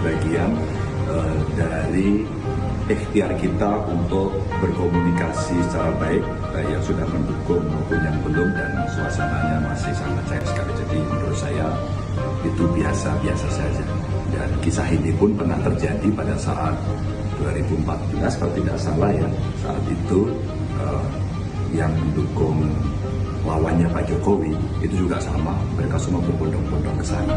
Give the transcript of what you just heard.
bagian dari ikhtiar kita untuk berkomunikasi secara baik yang sudah mendukung maupun yang belum, dan suasananya masih sangat cair sekali. Jadi menurut saya itu biasa-biasa saja. Dan kisah ini pun pernah terjadi pada saat 2014 kalau tidak salah ya. Saat itu yang mendukung lawannya Pak Jokowi itu juga sama, mereka semua berbondong-bondong ke sana.